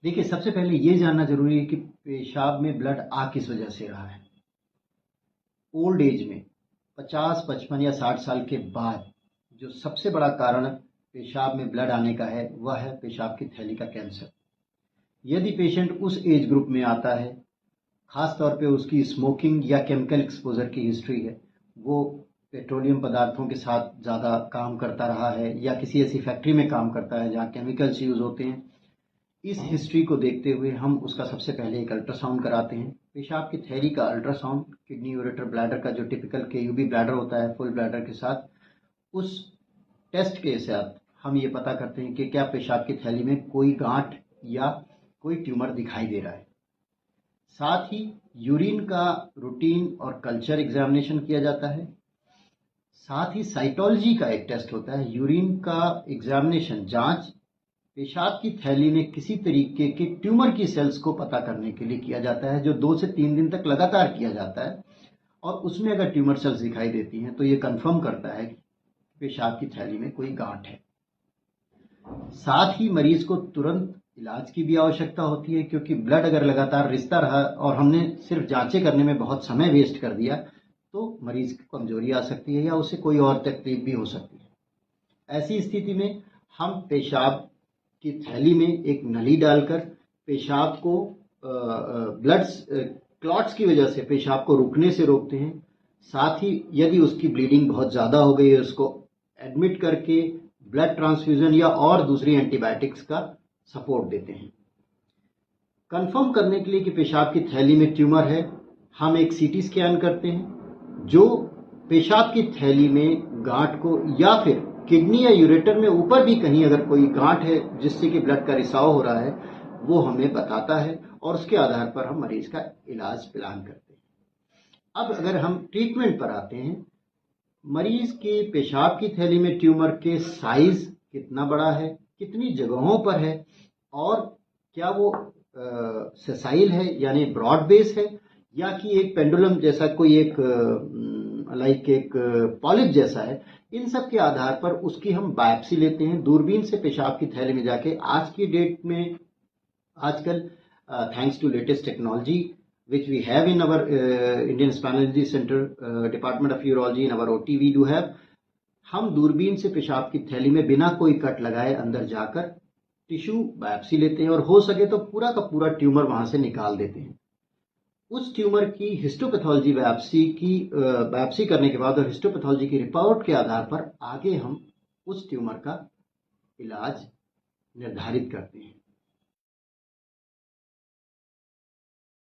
देखिए, सबसे पहले ये जानना ज़रूरी है कि पेशाब में ब्लड आ किस वजह से रहा है। ओल्ड एज में 50, 55 या 60 साल के बाद जो सबसे बड़ा कारण पेशाब में ब्लड आने का है, वह है पेशाब की थैली का कैंसर। यदि पेशेंट उस एज ग्रुप में आता है, खास तौर पे उसकी स्मोकिंग या केमिकल एक्सपोजर की हिस्ट्री है, वो पेट्रोलियम पदार्थों के साथ ज़्यादा काम करता रहा है या किसी ऐसी फैक्ट्री में काम करता है जहाँ केमिकल्स यूज़ होते हैं, इस हिस्ट्री को देखते हुए हम उसका सबसे पहले एक अल्ट्रासाउंड कराते हैं। पेशाब की थैली का अल्ट्रासाउंड किडनी यूरेटर ब्लैडर का जो टिपिकल केयूबी ब्लैडर होता है फुल ब्लैडर के साथ, उस टेस्ट के साथ हम ये पता करते हैं कि क्या पेशाब की थैली में कोई गांठ या कोई ट्यूमर दिखाई दे रहा है। साथ ही यूरिन का रूटीन और कल्चर एग्जामिनेशन किया जाता है। साथ ही साइटोलॉजी का एक टेस्ट होता है, यूरिन का एग्जामिनेशन जांच पेशाब की थैली में किसी तरीके के ट्यूमर की सेल्स को पता करने के लिए किया जाता है, जो 2 से 3 दिन तक लगातार किया जाता है। और उसमें अगर ट्यूमर सेल्स दिखाई देती हैं तो ये कंफर्म करता है कि पेशाब की थैली में कोई गांठ है। साथ ही मरीज को तुरंत इलाज की भी आवश्यकता होती है, क्योंकि ब्लड अगर लगातार रिसता रहा और हमने सिर्फ जांचें करने में बहुत समय वेस्ट कर दिया तो मरीज की कमजोरी आ सकती है या उसे कोई और तकलीफ भी हो सकती है। ऐसी स्थिति में हम पेशाब की थैली में एक नली डालकर पेशाब को ब्लड क्लॉट्स की वजह से पेशाब को रुकने से रोकते हैं। साथ ही यदि उसकी ब्लीडिंग बहुत ज़्यादा हो गई है, उसको एडमिट करके ब्लड ट्रांसफ्यूजन या और दूसरी एंटीबायोटिक्स का सपोर्ट देते हैं। कंफर्म करने के लिए कि पेशाब की थैली में ट्यूमर है, हम एक सीटी स्कैन करते हैं जो पेशाब की थैली में गांठ को या फिर किडनी या यूरेटर में ऊपर भी कहीं अगर कोई गांठ है जिससे कि ब्लड का रिसाव हो रहा है, वो हमें बताता है और उसके आधार पर हम मरीज का इलाज प्लान करते हैं। अब अगर हम ट्रीटमेंट पर आते हैं, मरीज के पेशाब की थैली में ट्यूमर के साइज कितना बड़ा है, कितनी जगहों पर है और क्या वो सेसाइल है यानी ब्रॉड बेस है या कि एक पेंडुलम जैसा कोई एक एक पॉलिप जैसा है, इन सब के आधार पर उसकी हम बायोप्सी लेते हैं दूरबीन से पेशाब की थैली में जाके। आज की डेट में आजकल thanks to latest technology which we have in our Indian Spinal Center Department of Urology in our OT we do have, हम दूरबीन से पेशाब की थैली में बिना कोई कट लगाए अंदर जाकर टिश्यू बायोप्सी लेते हैं और हो सके तो पूरा का पूरा ट्यूमर वहां से निकाल देते हैं। उस ट्यूमर की हिस्टोपैथोलॉजी बायोप्सी करने के बाद और हिस्टोपैथोलॉजी की रिपोर्ट के आधार पर आगे हम उस ट्यूमर का इलाज निर्धारित करते हैं।